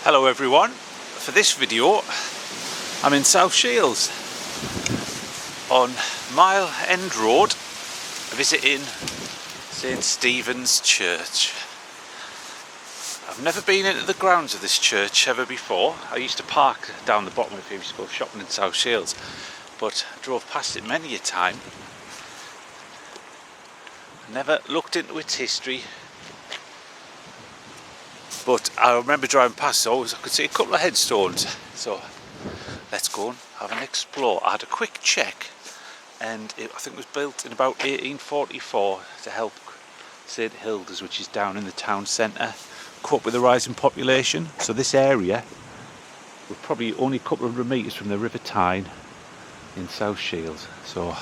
Hello everyone, for this video I'm in South Shields on Mile End Road visiting St Stephen's Church. I've never been into the grounds of this church ever before. I used to park down the bottom if I used to go shopping in South Shields, but I drove past it many a time. I never looked into its history. But I remember driving past, so I could see a couple of headstones. So let's go and have an explore. I had a quick check, and I think it was built in about 1844 to help St Hilda's, which is down in the town centre, cope with the rising population. So this area, we're probably only a couple of 100 metres from the River Tyne in South Shields. So,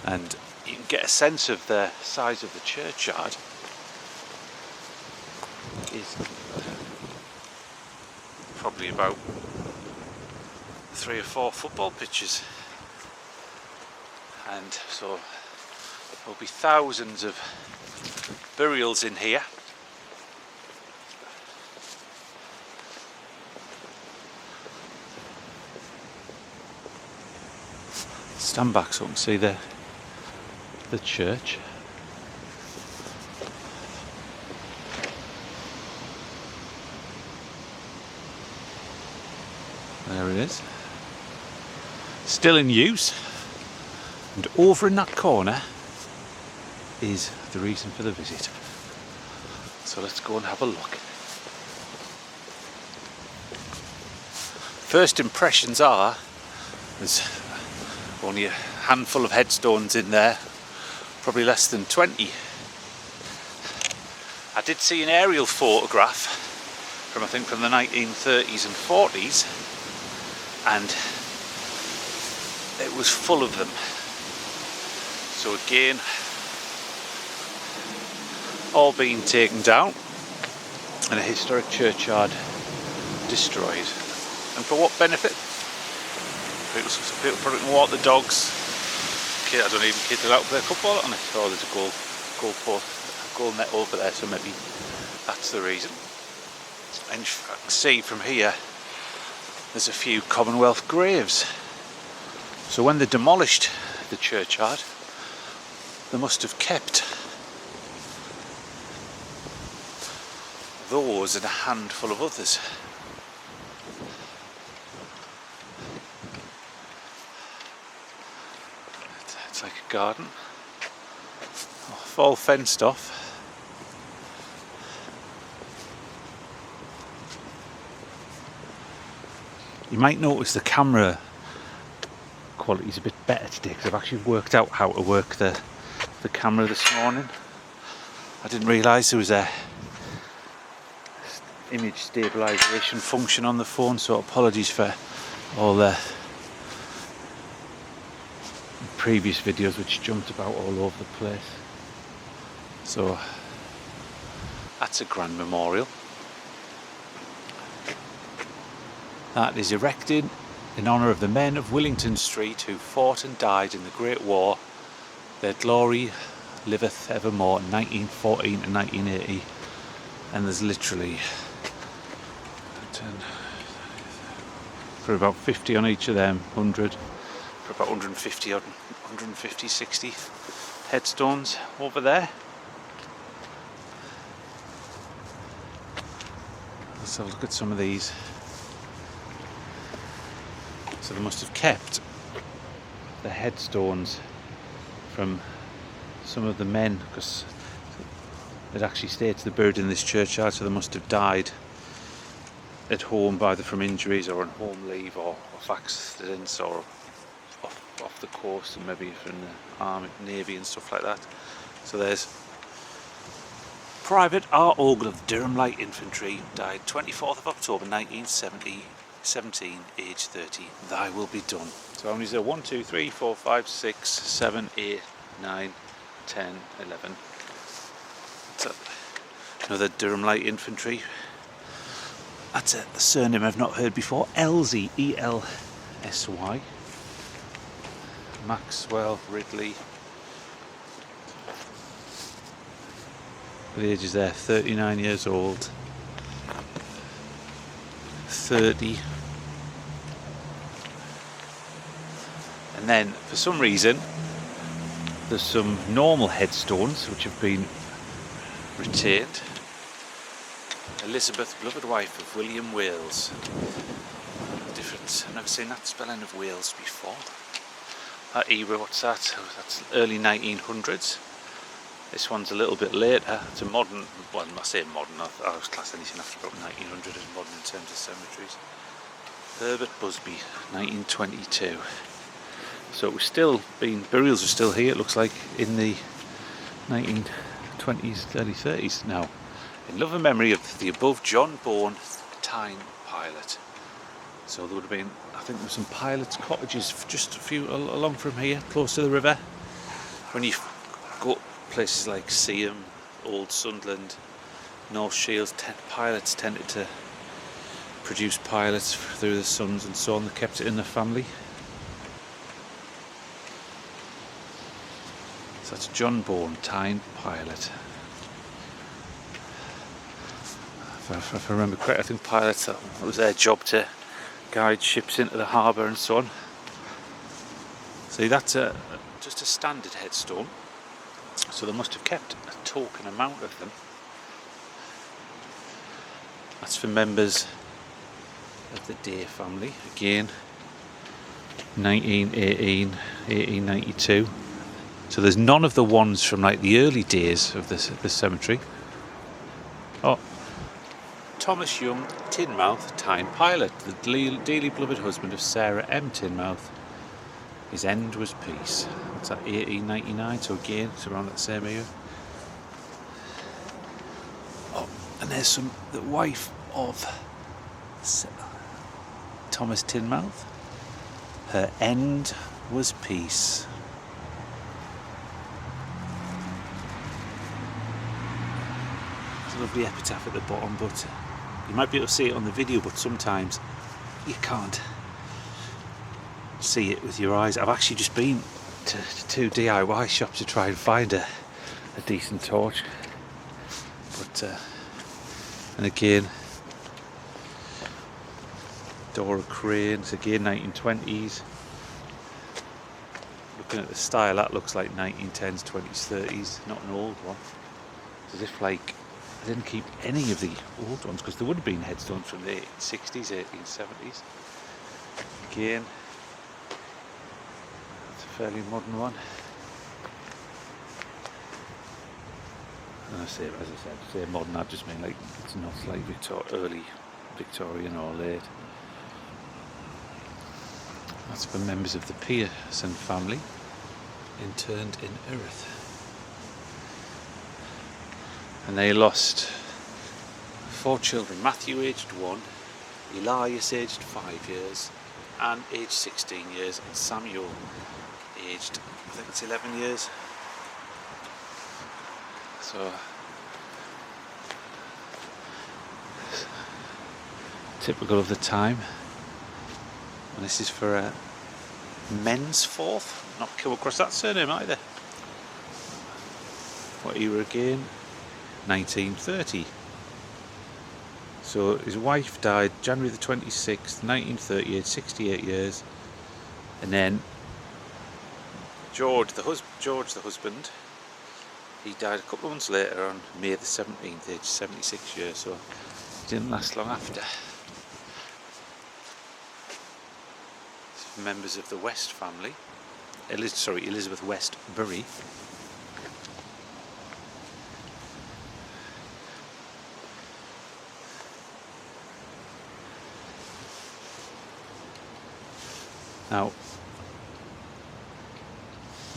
and you can get a sense of the size of the churchyard. Is probably about 3 or 4 football pitches, and so there'll be thousands of burials in here. Stand back so I can see the church. There it is, still in use, and over in that corner is the reason for the visit. So let's go and have a look. First impressions are there's only a handful of headstones in there, probably less than 20. I did see an aerial photograph from, I think, from the 1930s and 40s, and it was full of them. So again, all being taken down and a historic churchyard destroyed. And for what benefit? People probably want the dogs. I don't even kids allowed to play football on it. Oh, there's a goal net over there, so maybe that's the reason. And you can see from here there's a few Commonwealth graves. So when they demolished the churchyard, they must have kept those and a handful of others. It's like a garden, all fenced off. You might notice the camera quality is a bit better today because I've actually worked out how to work the camera this morning. I didn't realise there was a image stabilisation function on the phone, so apologies for all the previous videos which jumped about all over the place. So that's a grand memorial. That is erected in honour of the men of Willington Street who fought and died in the Great War. Their glory liveth evermore, in 1914 and 1980. And there's literally for about 50 on each of them, 100, for about 150, 60 headstones over there. Let's have a look at some of these. So they must have kept the headstones from some of the men, because it actually states they're buried in this churchyard, so they must have died at home, either from injuries or on home leave or off accidents or off the coast, and maybe from the Army, Navy and stuff like that. So there's Private R. Ogle of Durham Light Infantry, died 24th of October 1917, age 30. Thy will be done. So how many is there? 1, 2, 3, 4, 5, 6, 7, 8, 9, 10, 11. So another Durham Light Infantry. That's a surname I've not heard before. Elsy, E-L-S-Y. Maxwell Ridley. The age is there, 39 years old. 1930. And then for some reason there's some normal headstones which have been retained. Elizabeth, beloved wife of William Wales. Different. I've never seen that spelling of Wales before. That era, what's that? Oh, that's early 1900s. This one's a little bit later. It's a modern, well, I say modern, I was class anything after about 1900 as modern in terms of cemeteries. Herbert Busby, 1922. So it was still being, burials are still here, it looks like, in the 1920s, early 30s now. In love and memory of the above John Bourne Tyne pilot. So there would have been, I think there were some pilots' cottages just a few along from here, close to the river. When you go places like Seaham, Old Sunderland, North Shields, pilots tended to produce pilots through the sons and so on. They kept it in the family. So that's John Bourne Tyne pilot. If I remember correctly, I think pilots, that was their job to guide ships into the harbour and so on. See, that's just a standard headstone, so they must have kept a token amount of them. That's for members of the Day family, again 1918, 1892. So there's none of the ones from like the early days of this cemetery. Oh, Thomas Young, Teignmouth, Tyne pilot, the dearly beloved husband of Sarah M. Teignmouth. His end was peace. What's that, 1899? So again, it's around that same year. Oh, and there's the wife of Thomas Teignmouth. Her end was peace. There's a lovely epitaph at the bottom, but you might be able to see it on the video, but sometimes you can't see it with your eyes. I've actually just been to two DIY shops to try and find a decent torch, but and again, Dora Cranes, again 1920s. Looking at the style, that looks like 1910s, 20s, 30s, not an old one. It's as if like I didn't keep any of the old ones, because there would have been headstones from the 1860s, 1870s. Again, it's a fairly modern one. And I say, as I said, modern, I just mean like it's not like early Victorian or late. That's for members of the Pearson family, interned in Erith. And they lost 4 children. Matthew aged 1, Elias aged 5 years, Anne aged 16 years, and Samuel aged, I think it's 11 years. So typical of the time. And this is for a Mensforth. Not come across that surname either. What era again? 1930. So his wife died January the 26th, 1938, 68 years. And then George the husband, he died a couple of months later on May the 17th, aged 76 years, so it didn't last long after. Members of the West family, Elizabeth West Bury. Now,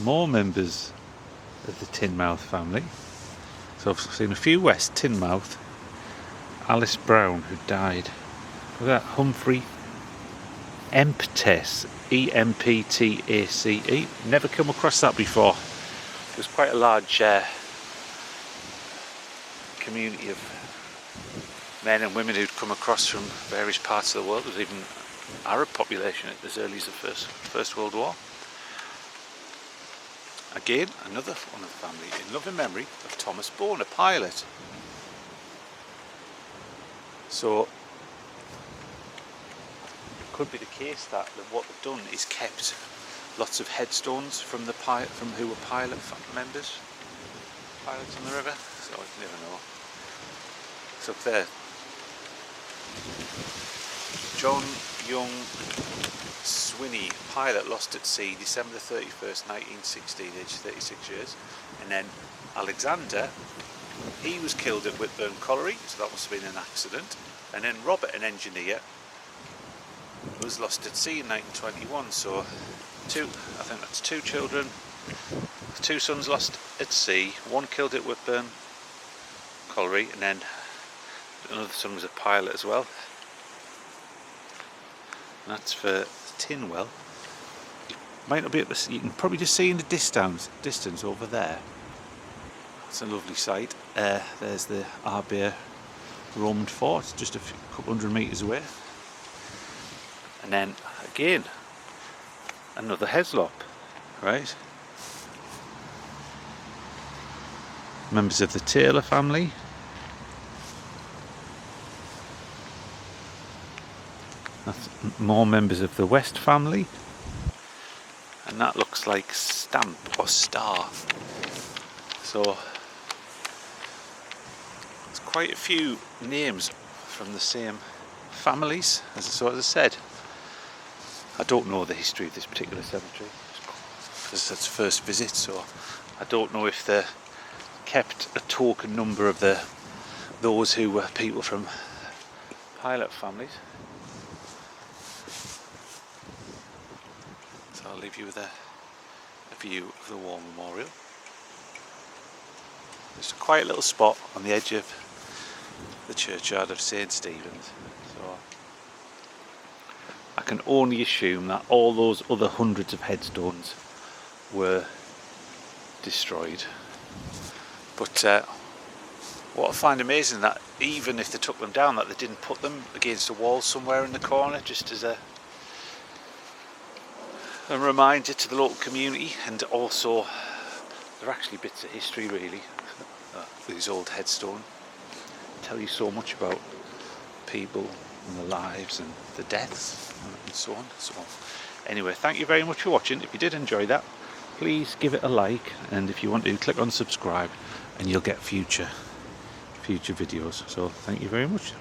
more members of the Teignmouth family. So I've seen a few West Teignmouth. Alice Brown, who died. Look at that, Humphrey Emptace, Emptace. Never come across that before. It was quite a large community of men and women who'd come across from various parts of the world. There was even Arab population as early as the First World War. Again, another one of the family, in love and memory of Thomas Bourne, a pilot. So could be the case that what they've done is kept lots of headstones from who were pilot members, pilots on the river. So I never know. It's up there. John Young Swinney, pilot, lost at sea December 31st, 1916, aged 36 years. And then Alexander, he was killed at Whitburn Colliery, so that must have been an accident. And then Robert, an engineer, was lost at sea in 1921. So I think that's two children, two sons lost at sea, one killed at Whitburn Colliery, and then another son was a pilot as well. And that's for Tinwell. You might not be able to see, you can probably just see in the distance over there. It's a lovely sight. There's the Arbear Roman Fort, it's just a couple hundred metres away. And then again, another Heslop, right? Members of the Taylor family. That's more members of the West family. And that looks like stamp or star. So there's quite a few names from the same families. As I said, I don't know the history of this particular cemetery because it's first visit, so I don't know if they kept a token number of those who were people from pilot families. So I'll leave you with a view of the War Memorial. It's a quiet little spot on the edge of the churchyard of St. Stephen's. So I can only assume that all those other hundreds of headstones were destroyed. But what I find amazing that even if they took them down, that they didn't put them against a wall somewhere in the corner, just as a reminder to the local community. And also they're actually bits of history really. These old headstones tell you so much about people and their lives and the deaths and so on. So anyway, thank you very much for watching. If you did enjoy that, please give it a like, and if you want to, click on subscribe and you'll get future videos. So thank you very much.